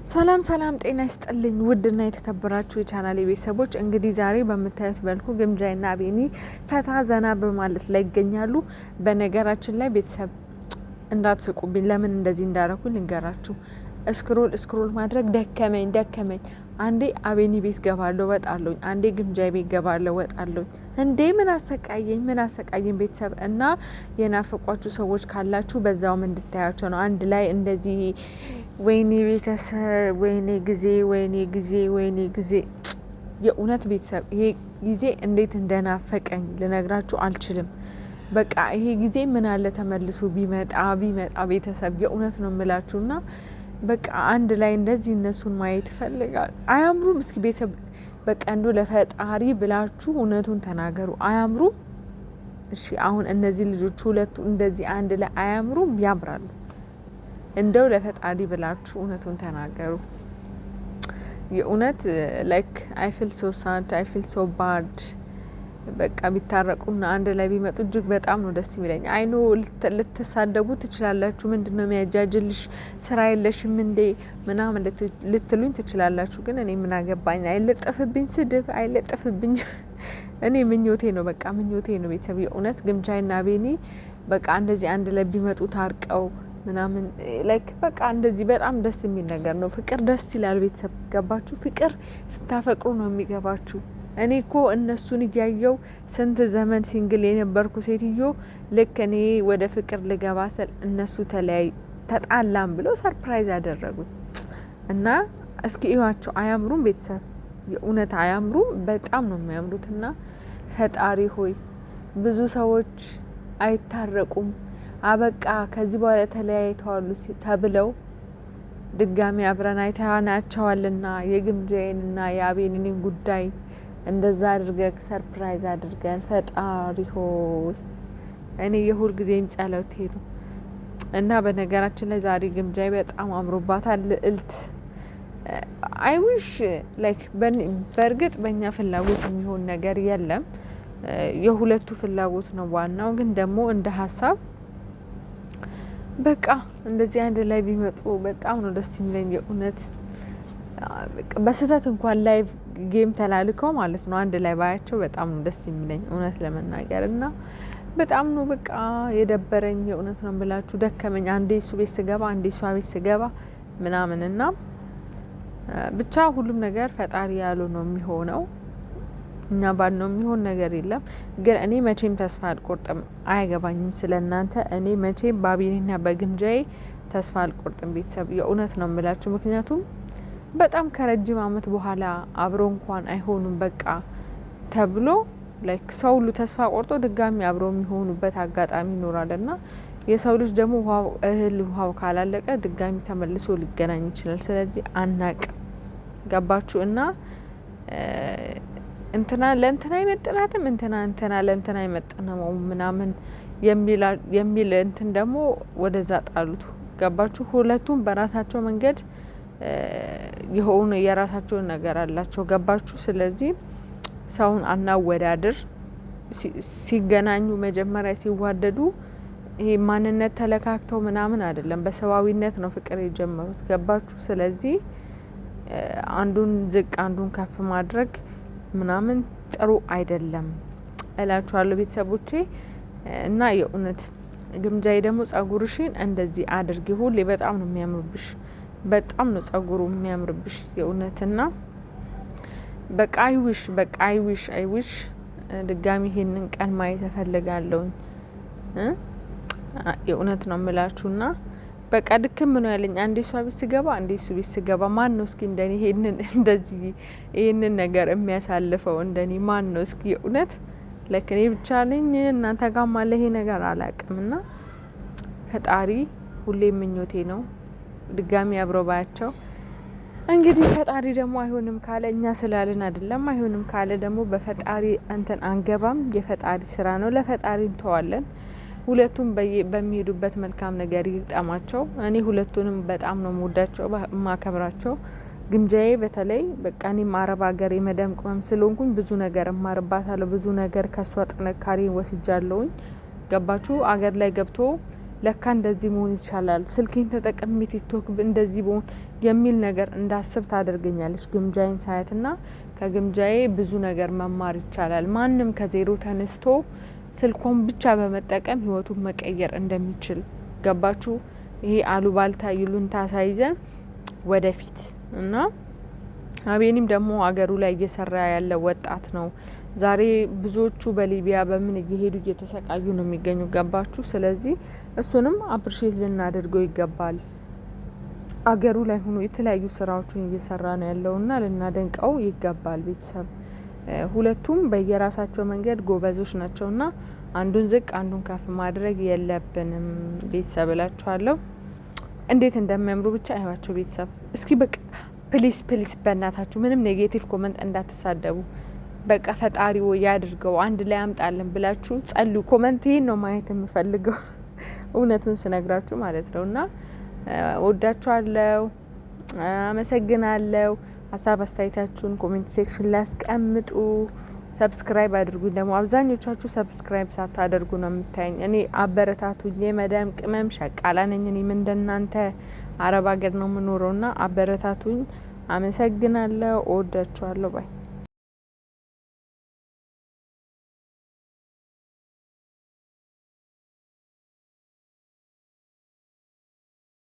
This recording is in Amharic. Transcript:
ሰላም ሰላም ጤና ይስጥልኝ ውድና የተከበራችሁ የቻናሌ ቤተሰቦች፣ እንግዲህ ዛሬ በምታዩት መልኩ ግምጃይና አቤኒ ፈታ ዘና በማለት ላይ ይገኛሉ። በነገራችን ላይ ቤተሰብ እንዳትስቁብኝ፣ ለምን እንደዚህ እንዳረኩኝ ልንገራችሁ። ስክሮል ማድረግ ደከመኝ። አንዴ አቤኒ ቤት ገባለሁ ወጣለሁ፣ አንዴ ግምጃይ ቤት ገባለሁ ወጣለሁ። እንዴ ምን አሰቃየኝ ቤተሰብ። እና የናፈቋችሁ ሰዎች ካላችሁ በዛውም እንድታያቸው ነው። አንድ ላይ እንደዚህ ወይኔ ቤተሰብ፣ ወይኔ ጊዜ። የእውነት ቤተሰብ ይሄ ጊዜ እንዴት እንደናፈቀኝ ልነግራችሁ አልችልም። በቃ ይሄ ጊዜ ምን አለ ተመልሶ ቢመጣ ቤተሰብ፣ የእውነት ነው የምላችሁና በቃ አንድ ላይ እንደዚህ እነሱን ማየት ይፈልጋል። አያምሩም? እስኪ ቤተሰብ በቃ እንደው ለፈጣሪ ብላችሁ እውነቱን ተናገሩ። አያምሩም? እሺ አሁን እነዚህ ልጆች ሁለቱ እንደዚህ አንድ ላይ አያምሩም? ያምራሉ። እንደው ለፈጣሪ ብላችሁ እውነቱን ተናገሩ። የእውነት ላይክ አይ ፊል ሶ ሳድ አይ ፊል ሶ ባድ። በቃ ቢታረቁና አንድ ላይ ቢመጡ እጅግ በጣም ነው ደስ የሚለኝ። አይኖ ልትሳደቡ ትችላላችሁ። ምንድነው የሚያጃጅልሽ? ስራ የለሽም እንዴ ምናምን ልትሉኝ ትችላላችሁ። ግን እኔ ምን አገባኝ? አይለጠፍብኝ ስድብ አይለጠፍብኝ። እኔ ምኞቴ ነው፣ በቃ ምኞቴ ነው ቤተሰብ። የእውነት ግምጃይና አቤኒ በቃ እንደዚህ አንድ ላይ ቢመጡ ታርቀው ምናምን ላይክ በቃ እንደዚህ በጣም ደስ የሚል ነገር ነው። ፍቅር ደስ ይላል ቤተሰብ። ገባችሁ? ፍቅር ስታፈቅሩ ነው የሚገባችሁ። እኔ እኮ እነሱን እያየው ስንት ዘመን ሲንግል የነበርኩ ሴትዮ ልክ እኔ ወደ ፍቅር ልገባ ስል እነሱ ተጣላም ብሎ ሰርፕራይዝ ያደረጉት እና እስኪ እዩዋቸው። አያምሩም ቤተሰብ? የእውነት አያምሩም? በጣም ነው የሚያምሩት። እና ፈጣሪ ሆይ ብዙ ሰዎች አይታረቁም፣ አበቃ ከዚህ በኋላ ተለያይተዋሉ ተብለው ድጋሚ አብረን አይተናቸዋልና የግምጃዬንና የአቤኒን ጉዳይ እንደዛ አድርገን ሰርፕራይዝ አድርገን ፈጣሪ ሆይ እኔ የሁል ጊዜም ጸሎቴ ነው። እና በነገራችን ላይ ዛሬ ግምጃይ በጣም አምሮባታል። ልዕልት አይዊሽ ላይክ በእርግጥ በእኛ ፍላጎት የሚሆን ነገር የለም፣ የሁለቱ ፍላጎት ነው ዋናው። ግን ደግሞ እንደ ሀሳብ በቃ እንደዚህ አንድ ላይ ቢመጡ በጣም ነው ደስ የሚለኝ የእውነት። በስህተት እንኳን ላይቭ ጌም ተላልከው ማለት ነው አንድ ላይ ባያቸው በጣም ነው ደስ የሚለኝ እውነት ለመናገር። እና በጣም ነው በቃ የደበረኝ የእውነት ነው ብላችሁ ደከመኝ። አንዴ እሱ ቤት ስገባ አንዴ እሷ ቤት ስገባ ምናምን እና ብቻ ሁሉም ነገር ፈጣሪ ያሉ ነው የሚሆነው። እኛ ባል ነው የሚሆን ነገር የለም። ግን እኔ መቼም ተስፋ አልቆርጥም። አያገባኝም ስለናንተ። እኔ መቼም በአቤኒና በግምጃዬ ተስፋ አልቆርጥም ቤተሰብ፣ የእውነት ነው የምላችሁ። ምክንያቱም በጣም ከረጅም ዓመት በኋላ አብሮ እንኳን አይሆኑም በቃ ተብሎ ላይክ ሰው ሁሉ ተስፋ ቆርጦ ድጋሚ አብሮ የሚሆኑበት አጋጣሚ ይኖራል። እና የሰው ልጅ ደግሞ ውሃው ካላለቀ ድጋሚ ተመልሶ ሊገናኝ ይችላል። ስለዚህ አናቅም። ገባችሁ? እና እንትና ለእንትና አይመጥናትም፣ እንትና ለእንትና አይመጥነው ምናምን የሚል እንትን ደግሞ ወደዛ ጣሉት። ገባችሁ? ሁለቱም በራሳቸው መንገድ የሆነ የራሳቸውን ነገር አላቸው። ገባችሁ? ስለዚህ ሰውን አናወዳድር። ሲገናኙ መጀመሪያ ሲዋደዱ ይሄ ማንነት ተለካክተው ምናምን አይደለም፣ በሰዋዊነት ነው ፍቅር የጀመሩት። ገባችሁ? ስለዚህ አንዱን ዝቅ አንዱን ከፍ ማድረግ ምናምን ጥሩ አይደለም እላችኋለሁ ቤተሰቦቼ። እና የእውነት ግምጃዬ ደግሞ ጸጉርሽን እንደዚህ አድርጊ ሁሌ፣ በጣም ነው የሚያምርብሽ፣ በጣም ነው ጸጉሩ የሚያምርብሽ የእውነትና በቃ አይዊሽ ድጋሚ ይሄንን ቀን ማየት እፈልጋለሁኝ የእውነት ነው የምላችሁና በቃ ድክም ነው ያለኝ። አንዴ እሷ ቤት ስገባ አንዴ እሱ ቤት ስገባ ማን ነው እስኪ እንደኔ ይሄንን ነገር የሚያሳልፈው? እንደኔ ማን ነው እስኪ? የእውነት ለከኔ ብቻ ነኝ እናንተ ጋር ማለ ይሄ ነገር አላቅምና ፈጣሪ ሁሌ ምኞቴ ነው ድጋሚ አብረው ባያቸው። እንግዲህ ፈጣሪ ደግሞ አይሆንም ካለ እኛ ስላልን አይደለም። አይሆንም ካለ ደግሞ በፈጣሪ እንትን አንገባም። የፈጣሪ ስራ ነው፣ ለፈጣሪ እንተዋለን። ሁለቱም በሚሄዱበት መልካም ነገር ይግጠማቸው። እኔ ሁለቱንም በጣም ነው የምወዳቸው ማከብራቸው። ግምጃዬ በተለይ በቃ እኔም አረብ ሀገር የመዳም ቅመም ስለሆንኩኝ ብዙ ነገር እማርባታለሁ። ብዙ ነገር ከሷ ጥንካሬ ወስጃለሁኝ። ገባችሁ? አገር ላይ ገብቶ ለካ እንደዚህ መሆን ይቻላል፣ ስልኬን ተጠቅሜ ቲክቶክ እንደዚህ በሆን የሚል ነገር እንዳስብ ታደርገኛለች ግምጃዬን ሳያትና ከግምጃዬ ብዙ ነገር መማር ይቻላል። ማንም ከዜሮ ተነስቶ ስልኮን ብቻ በመጠቀም ህይወቱን መቀየር እንደሚችል ገባችሁ? ይሄ አሉባልታ ይሉንታ ሳይዘን ወደፊት እና አቤኒም ደግሞ አገሩ ላይ እየሰራ ያለ ወጣት ነው። ዛሬ ብዙዎቹ በሊቢያ በምን እየሄዱ እየተሰቃዩ ነው የሚገኙ ገባችሁ? ስለዚህ እሱንም አፕሪሼት ልናደርገው ይገባል። አገሩ ላይ ሆኖ የተለያዩ ስራዎችን እየሰራ ነው ያለውና ልናደንቀው ይገባል። ቤተሰብ ሁለቱም በየራሳቸው መንገድ ጎበዞች ናቸውና አንዱን ዝቅ አንዱን ከፍ ማድረግ የለብንም። ቤተሰብ እላችኋለሁ። እንዴት እንደሚያምሩ ብቻ አይዋቸው ቤተሰብ። እስኪ በቃ ፕሊስ ፕሊስ በእናታችሁ ምንም ኔጌቲቭ ኮመንት እንዳትሳደቡ። በቃ ፈጣሪ ያድርገው አንድ ላይ አምጣልን ብላችሁ ጸልዩ። ኮመንት ይሄን ነው ማየት የምፈልገው እውነቱን ስነግራችሁ ማለት ነውና ወዳችኋለሁ። አመሰግናለሁ። ሀሳብ አስተያየታችሁን ኮሜንት ሴክሽን ላይ አስቀምጡ። ሰብስክራይብ አድርጉኝ። ደግሞ አብዛኞቻችሁ ሰብስክራይብ ሳታደርጉ ነው የምታዩኝ። እኔ አበረታቱኝ። የመዳም ቅመም ሸቃላ ነኝ። እኔም እንደናንተ አረብ ሀገር ነው የምኖረውና አበረታቱኝ። አመሰግናለሁ። እወዳችኋለሁ ባይ